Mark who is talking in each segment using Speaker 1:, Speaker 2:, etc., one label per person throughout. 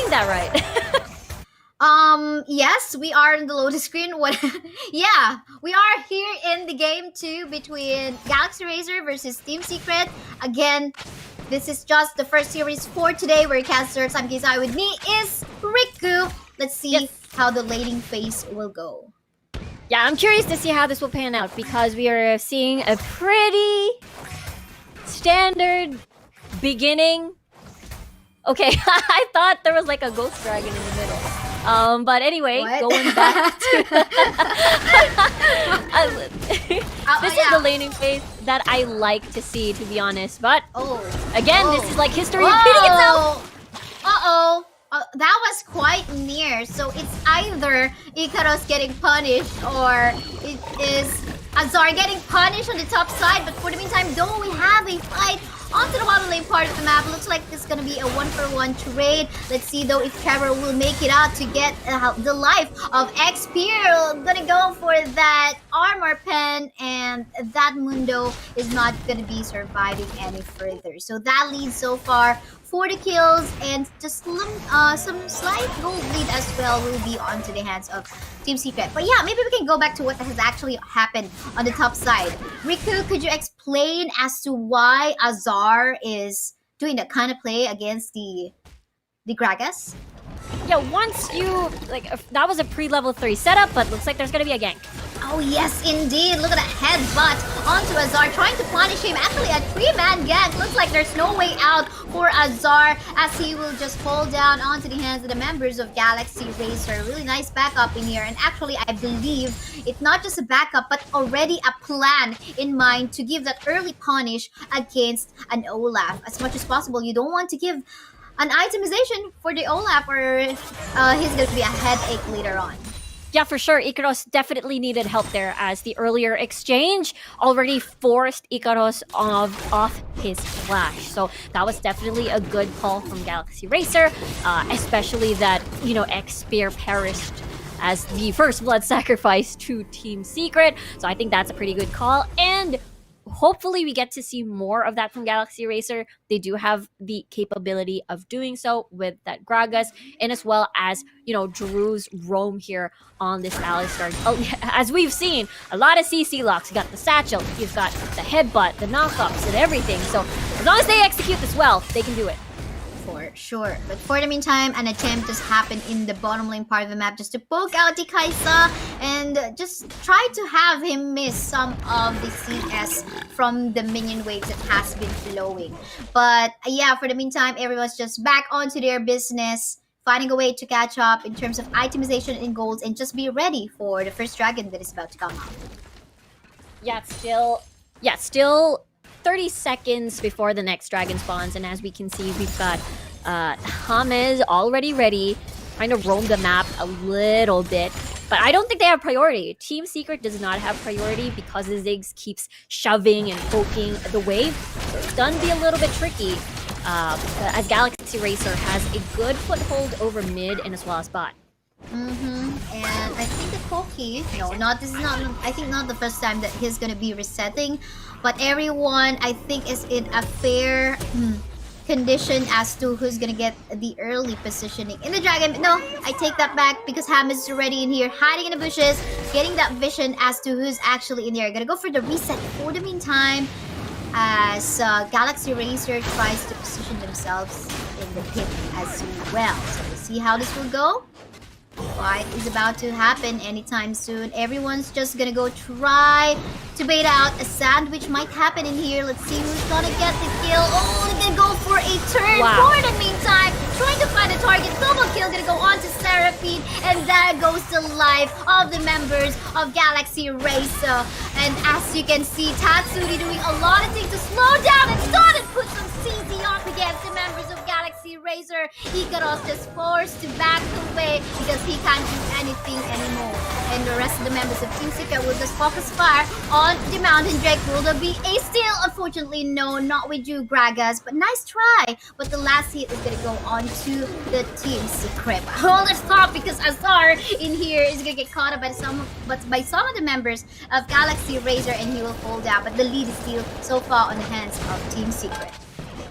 Speaker 1: getting that right.
Speaker 2: Yes, we are in the loading screen. What? Yeah, we are here in the game 2 between Galaxy Racer versus Team Secret. Again, this is just the first series for today. We're casters. I'm Kizai. With me is Riku. Let's see
Speaker 1: Yes.
Speaker 2: how the laning phase will go.
Speaker 1: Yeah, I'm curious to see how this will pan out because we are seeing a pretty standard beginning. Okay, I thought there was like a ghost dragon in the middle. But anyway,
Speaker 2: What?
Speaker 1: going back to this is the laning phase that I like to see, to be honest. But again, this is like history repeating itself.
Speaker 2: Uh-oh. That was quite near. So it's either Ikaros getting punished or it is Azar getting punished on the top side. But for the meantime, don't we have a fight onto the bottom lane part of the map? Looks like this is gonna be a 1-for-1 trade. Let's see though if Trevor will make it out to get the life of Xpear. Gonna go for that armor pen, and that Mundo is not gonna be surviving any further. So that leads so far 40 kills, and just some slight gold lead as well will be onto the hands of Team Secret. But yeah, maybe we can go back to what has actually happened on the top side. Riku, could you explain as to why Azar is doing that kind of play against the Gragas?
Speaker 1: Yeah, once you that was a pre-level 3 setup, but looks like there's gonna be a gank.
Speaker 2: Oh yes, indeed. Look at that headbutt onto Azar, trying to punish him. Actually, a 3-man gank. Looks like there's no way out for Azar, as he will just fall down onto the hands of the members of Galaxy Racer. Really nice backup in here. And actually, I believe it's not just a backup, but already a plan in mind to give that early punish against an Olaf. As much as possible, you don't want to give an itemization for the Olaf, or he's going to be a headache later on.
Speaker 1: Yeah, for sure. Ikaros definitely needed help there, as the earlier exchange already forced Ikaros off his flash. So that was definitely a good call from Galaxy Racer, especially that, Xpear perished as the first blood sacrifice to Team Secret. So I think that's a pretty good call. And hopefully we get to see more of that from Galaxy Racer. They do have the capability of doing so with that Gragas, and as well as, Drew's roam here on this Alistar. As we've seen, a lot of CC locks. You got the satchel, you've got the headbutt, the knockups, and everything. So as long as they execute this well, they can do it.
Speaker 2: For sure. But for the meantime, an attempt just happened in the bottom lane part of the map just to poke out the Kaisa and just try to have him miss some of the CS from the minion waves that has been flowing. But yeah, for the meantime, everyone's just back onto their business, finding a way to catch up in terms of itemization and golds, and just be ready for the first dragon that is about to come out.
Speaker 1: Yeah, still 30 seconds before the next dragon spawns, and as we can see, we've got James already ready, trying to roam the map a little bit, but I don't think they have priority. Team Secret does not have priority because the Ziggs keeps shoving and poking the wave, so it's gonna be a little bit tricky, as Galaxy Racer has a good foothold over mid and as well as bot.
Speaker 2: And I think the Koki, I think not the first time that he's gonna be resetting, but everyone I think is in a fair condition as to who's gonna get the early positioning in the dragon. No, I take that back, because Ham is already in here, hiding in the bushes, getting that vision as to who's actually in there. Gonna go for the reset for the meantime, as Galaxy Racer tries to position themselves in the pit as well. So we'll see how this will go. Fight is about to happen anytime soon. Everyone's just gonna go try to bait out a sandwich. Might happen in here. Let's see who's gonna get the kill. Oh, they're gonna go for a turn.
Speaker 1: Wow.
Speaker 2: For the meantime, trying to find a target. Double kill gonna go on to Seraphine, and there goes the life of the members of Galaxy Racer. And as you can see, Tatsuri doing a lot of things to slow down and started put some CZ up against the members of Galaxy Racer. Ikaros just forced to back away because he can't do anything anymore. And the rest of the members of Team Secret will just focus fire on the Mountain Drake. Will there be a steal? Unfortunately, no, not with you, Gragas. But nice try. But the last hit is going to go on to the Team Secret. Hold us stop, because Azar in here is going to get caught up by some of the members of Galaxy Racer, and he will fall down. But the lead is still so far on the hands of Team Secret.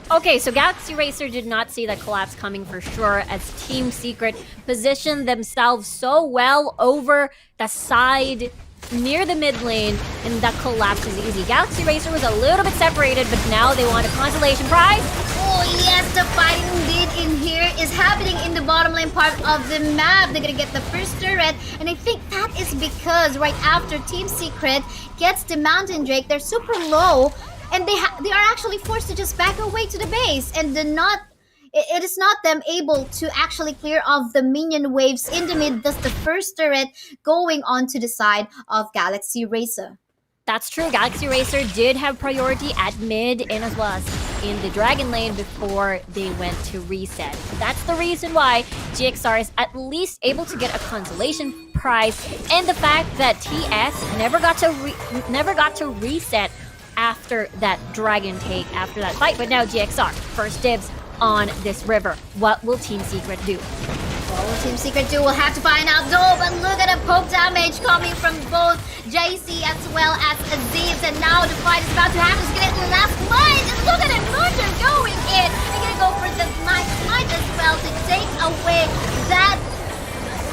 Speaker 1: Okay, so Galaxy Racer did not see that collapse coming for sure, as Team Secret positioned themselves so well over the side near the mid lane, and that collapse is easy. Galaxy Racer was a little bit separated, but now they want a consolation prize.
Speaker 2: Oh yes, the fighting indeed in here is happening in the bottom lane part of the map. They're gonna get the first turret, and I think that is because right after Team Secret gets the Mountain Drake, they're super low, and they are actually forced to just back away to the base, and it is not them able to actually clear off the minion waves in the mid. Thus, the first turret going onto the side of Galaxy Racer.
Speaker 1: That's true. Galaxy Racer did have priority at mid and as well as in the Dragon Lane before they went to reset. That's the reason why GXR is at least able to get a consolation prize, and the fact that TS never got to reset after that Dragon take, after that fight. But now GXR, first dibs on this river. What will Team Secret do?
Speaker 2: What will Team Secret do? We'll have to find out though, but look at the poke damage coming from both JC as well as Aziz, and now the fight is about to happen. He's gonna get the last fight, and look at him, Luzon going in. They're gonna go for the might as well to take away that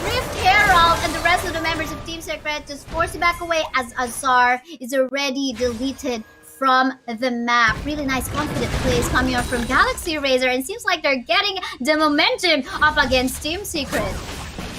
Speaker 2: Rift Herald, and the rest of the members of Team Secret just force it back away as Azar is already deleted from the map. Really nice confident plays coming up from Galaxy Racer, and seems like they're getting the momentum up against Team Secret.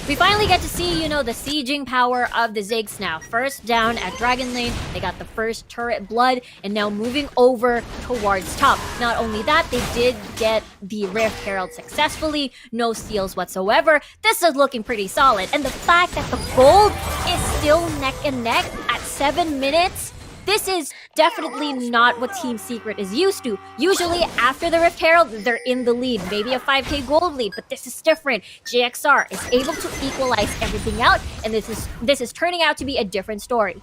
Speaker 1: We finally get to see, the sieging power of the Ziggs now. First down at Dragon Lane, they got the first turret blood, and now moving over towards top. Not only that, they did get the Rift Herald successfully, no steals whatsoever. This is looking pretty solid, and the fact that the gold is still neck and neck at 7 minutes, this is definitely not what Team Secret is used to. Usually, after the Rift Herald, they're in the lead, maybe a 5k gold lead, but this is different. GXR is able to equalize everything out, and this is turning out to be a different story.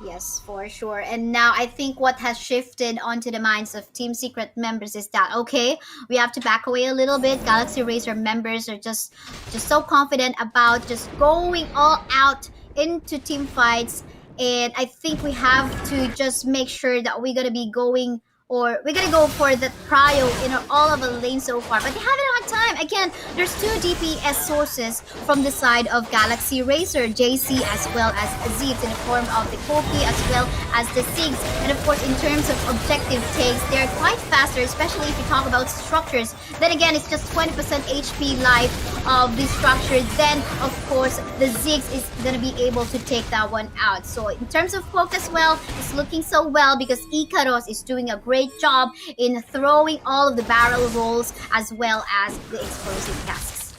Speaker 2: Yes, for sure. And now I think what has shifted onto the minds of Team Secret members is that, okay, we have to back away a little bit. Galaxy Racer members are just so confident about just going all out into team fights. And I think we have to just make sure that we're gonna be going, or we're gonna go for the prio in all of the lanes so far. But they haven't had time. Again, there's 2 DPS sources from the side of Galaxy Racer, JC as well as Aziz, in the form of the Koki as well as the Sigs. And of course, in terms of objective takes, they're quite faster, especially if you talk about structures. Then again, it's just 20% HP life of the structure. Then, of course, the Ziggs is gonna be able to take that one out. So in terms of poke as well, it's looking so well because Ikaros is doing a great job in throwing all of the barrel rolls as well as the explosive casks.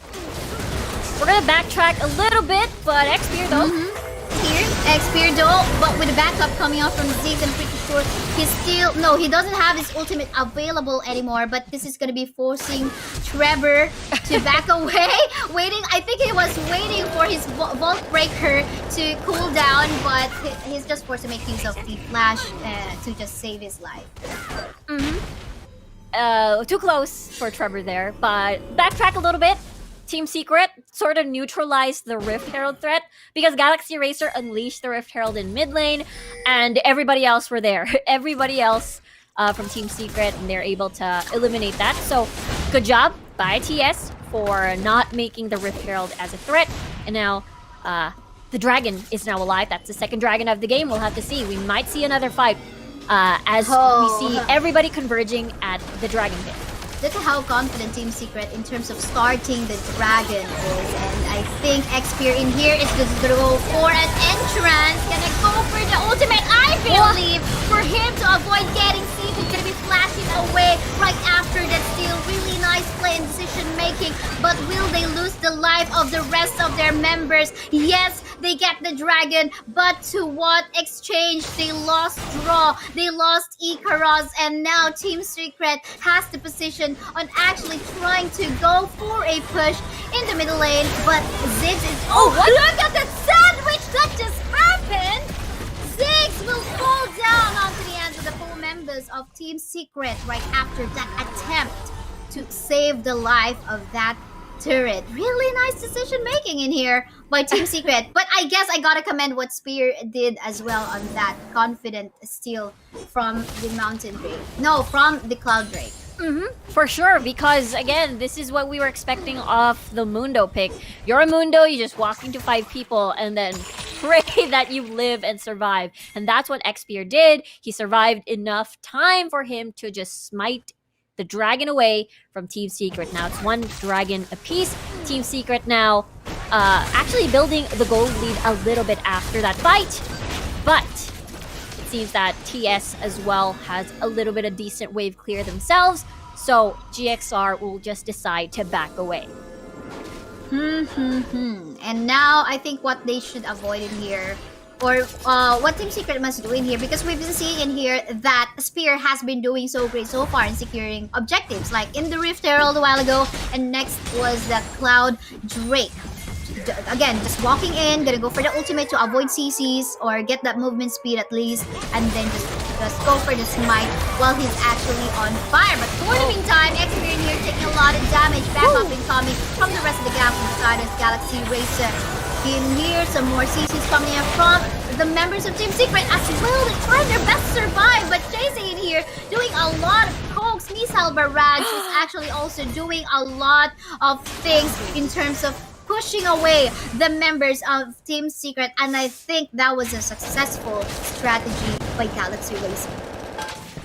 Speaker 1: We're gonna backtrack a little bit, but Xpear though.
Speaker 2: Here, Xpear though, but with the backup coming out from Ziggs, I'm pretty sure he doesn't have his ultimate available anymore, but this is gonna be forcing Trevor to back away. I think he was waiting for his Vault Breaker to cool down, but he's just forced to make use of the flash to just save his life.
Speaker 1: Too close for Trevor there, but backtrack a little bit. Team Secret sort of neutralized the Rift Herald threat because Galaxy Racer unleashed the Rift Herald in mid lane, and everybody else were there. Everybody else from Team Secret, and they're able to eliminate that. So good job by TS for not making the Rift Herald as a threat. And now the dragon is now alive. That's the second dragon of the game. We'll have to see. We might see another fight as we see everybody converging at the dragon pit.
Speaker 2: Look at how confident Team Secret in terms of starting the dragon is, and I think Xpear in here is just gonna go for an entrance, gonna go for the ultimate, I believe, for him to avoid getting seen. He's gonna be flashing away right after that steal. Really nice play and decision making, but will they lose the life of the rest of their members? Yes, they get the dragon, but to what exchange? They lost draw, they lost Ikaros, and now Team Secret has the position on actually trying to go for a push in the middle lane, but Ziggs is... Look at that sandwich that just happened! Ziggs will fall down onto the hands of the 4 members of Team Secret right after that attempt to save the life of that turret. Really nice decision making in here by Team Secret. But I guess I gotta commend what Spear did as well on that confident steal from the Mountain Drake. No, from the Cloud Drake.
Speaker 1: For sure, because again, this is what we were expecting off the Mundo pick. You're a Mundo, you just walk into 5 people and then pray that you live and survive. And that's what Xpear did. He survived enough time for him to just smite the dragon away from Team Secret. Now it's 1 dragon apiece. Team Secret now actually building the gold lead a little bit after that fight. But it seems that TS as well has a little bit of decent wave clear themselves, so GXR will just decide to back away.
Speaker 2: And now I think what they should avoid in here, or what Team Secret must do in here, because we've been seeing in here that Spear has been doing so great so far in securing objectives, like in the Rift Herald a while ago, and next was the Cloud Drake. Again, just walking in, gonna go for the ultimate to avoid CCs or get that movement speed at least, and then just go for the smite while he's actually on fire. But for the meantime, Xperia here taking a lot of damage, back up incoming from the rest of the gap from the side of Galaxy Racer. In here, some more CCs coming up from the members of Team Secret as well. They're trying their best to survive, but chasing in here, doing a lot of pokes. Missile Barrage is actually also doing a lot of things in terms of pushing away the members of Team Secret, and I think that was a successful strategy by Galaxy Racer.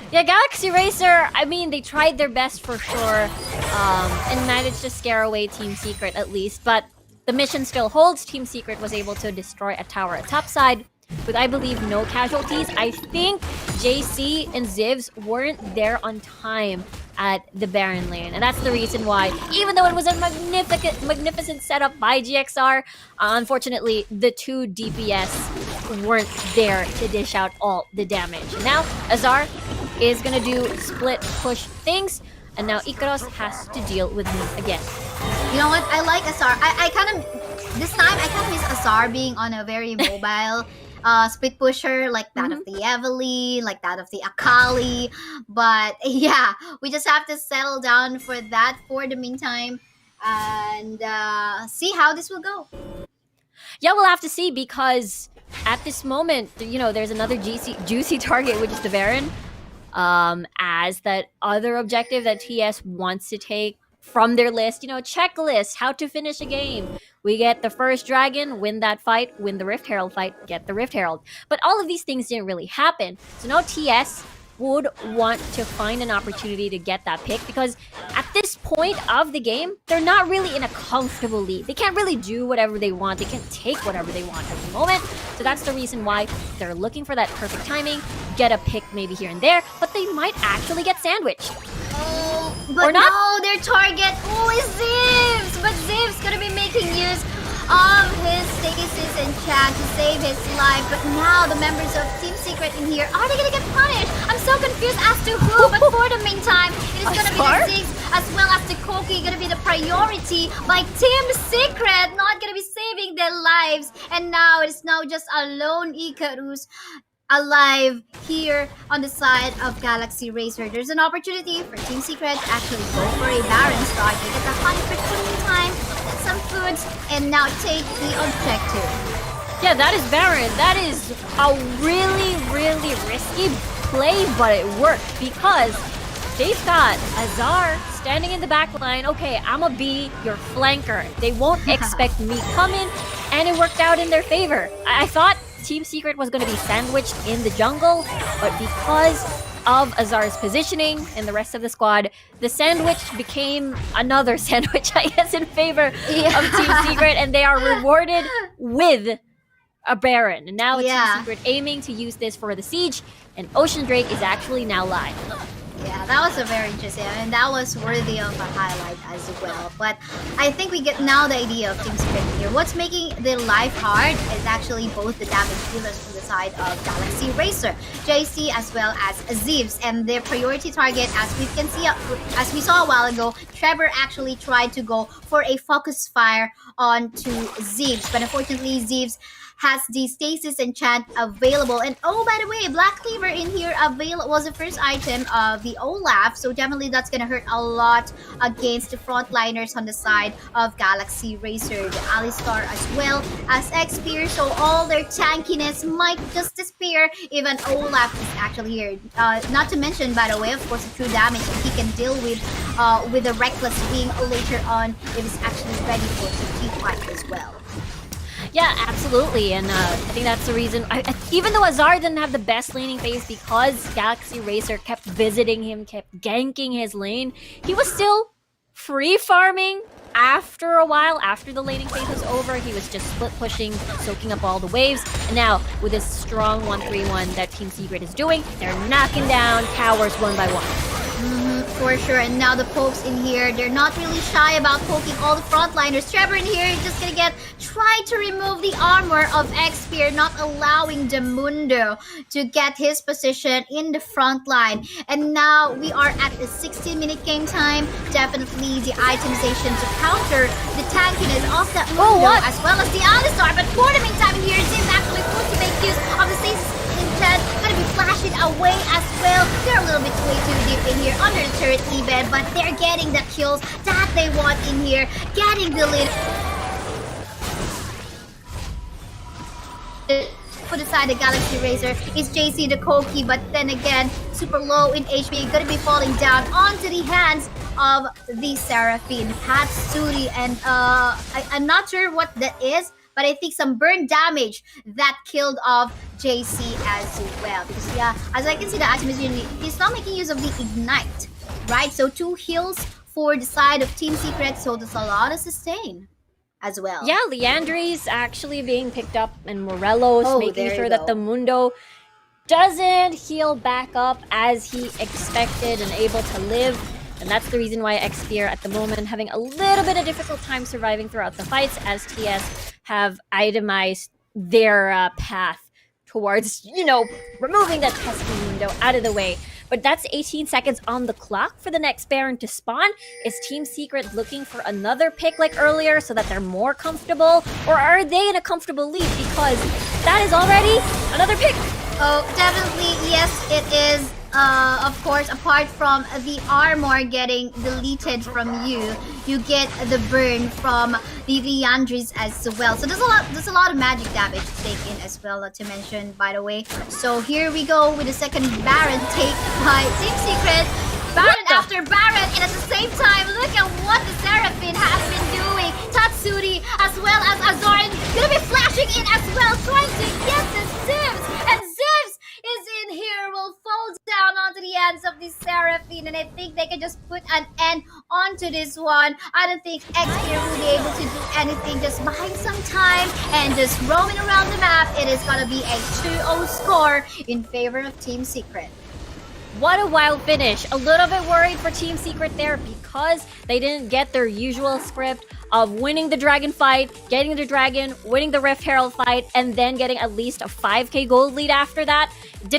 Speaker 1: Yeah, Galaxy Racer, I mean, they tried their best for sure, and managed to scare away Team Secret at least, but the mission still holds. Team Secret was able to destroy a tower at topside with, I believe, no casualties. I think JC and Zivs weren't there on time at the Baron lane, and that's the reason why, even though it was a magnificent setup by GXR, unfortunately the 2 DPS weren't there to dish out all the damage. Now Azar is gonna do split push things, and now Ikaros has to deal with him again.
Speaker 2: You know what? I like Azar. I kind of, this time I kind of miss Azar being on a very mobile split pusher, like that of the Evely, like that of the Akali. But yeah, we just have to settle down for that for the meantime and see how this will go.
Speaker 1: Yeah, we'll have to see, because at this moment, you know, there's another juicy target, which is the Baron, as that other objective that TS wants to take from their list, you know, checklist, how to finish a game. We get the first dragon, win that fight, win the Rift Herald fight, get the Rift Herald. But all of these things didn't really happen. So now TS would want to find an opportunity to get that pick, because at this point of the game, they're not really in a comfortable lead. They can't really do whatever they want. They can't take whatever they want at the moment. So that's the reason why they're looking for that perfect timing, get a pick maybe here and there, but they might actually get sandwiched.
Speaker 2: But
Speaker 1: or not?
Speaker 2: no, their target is Zivs! But Zivs gonna be making use of his stasis and chat to save his life. But now the members of Team Secret in here, are they gonna get punished? I'm so confused as to who, but for the meantime, it is gonna be the Ziggs as well as the Koki gonna be the priority by Team Secret, not gonna be saving their lives. And now it's now just a lone Icarus alive here on the side of Galaxy Racer. There's an opportunity for Team Secret to actually go for a Baron start. They get the hunt for some time, get some foods, and now take the objective.
Speaker 1: Yeah, that is Baron. That is a really, really risky play, but it worked, because they've got Azar standing in the back line. Okay, I'ma be your flanker. They won't expect me coming, and it worked out in their favor. I thought Team Secret was going to be sandwiched in the jungle, but because of Azar's positioning and the rest of the squad, the sandwich became another sandwich, I guess, in favor of Team Secret, and they are rewarded with a Baron. And now Team Secret aiming to use this for the siege, and Ocean Drake is actually now live.
Speaker 2: Yeah, that was a very interesting, and that was worthy of a highlight as well. But I think we get now the idea of Team Secret here. What's making their life hard is actually both the damage dealers from the side of Galaxy Racer, JC as well as Zivs, and their priority target, as we can see, as we saw a while ago, Trevor actually tried to go for a focus fire onto Zivs, but unfortunately Zivs has the stasis enchant available. And oh, by the way, Black Cleaver in here was the first item of the Olaf, so definitely that's gonna hurt a lot against the frontliners on the side of Galaxy Racer, the Alistar as well as X-Spear, so all their tankiness might just disappear. Even Olaf is actually here. Not to mention, by the way, of course, the true damage that he can deal with the Reckless Wing later on if he's actually ready for the team fight as well.
Speaker 1: Yeah, absolutely, and I think that's the reason. Even though Azar didn't have the best laning phase because Galaxy Racer kept visiting him, kept ganking his lane, he was still free farming. After a while, after the laning phase was over, he was just split pushing, soaking up all the waves. And now, with this strong 1-3-1 that Team Secret is doing, they're knocking down towers one by one.
Speaker 2: For sure, and now the pokes in here, they're not really shy about poking all the frontliners. Trevor in here is just gonna try to remove the armor of X-Spear, not allowing Demundo to get his position in the front line. And now we are at the 16-minute game time. Definitely the itemization to counter the tankiness of that Mundo as well as the Alistar. But for the meantime here, Zim actually forced to make use of the stasis instead, gonna be flashing away as well. They're a little bit way too deep in here under the turret even, but they're getting the kills that they want in here, getting the lead. For the side of Galaxy Racer is JC the Koki, but then again, super low in HP, gonna be falling down onto the hands of the Seraphine Hatsuri, and I'm not sure what that is, but I think some burn damage that killed off JC as well. Because yeah, as I can see, the Atomization, he's not making use of the Ignite, right? So 2 heals for the side of Team Secret, so there's a lot of sustain as well.
Speaker 1: Yeah, Leandri's actually being picked up, and Morelos making sure that the Mundo doesn't heal back up as he expected and able to live. And that's the reason why X-Spear at the moment having a little bit of difficult time surviving throughout the fights, as TS have itemized their path towards, removing that pesky Mundo out of the way. But that's 18 seconds on the clock for the next Baron to spawn. Is Team Secret looking for another pick like earlier so that they're more comfortable? Or are they in a comfortable lead? Because that is already another pick.
Speaker 2: Oh, definitely, yes, it is. Of course, apart from the armor getting deleted from you, you get the burn from the Leandris as well. So there's a lot of magic damage to take in as well, not to mention, by the way. So here we go with the second Baron take by Team Secret. Baron after Baron, and at the same time, look at what the Seraphine has been doing. Tatsuri as well as Azarin gonna be flashing in as well, trying to get the Zivs, and Zivs is in here, will fall down onto the hands of the Seraphine, and I think they can just put an end onto this one. I don't think X-Spear will be able to do anything, just buying some time and just roaming around the map. It is gonna be a 2-0 score in favor of Team Secret.
Speaker 1: What a wild finish. A little bit worried for Team Secret there because they didn't get their usual script of winning the dragon fight, getting the dragon, winning the Rift Herald fight, and then getting at least a 5k gold lead after that. Didn't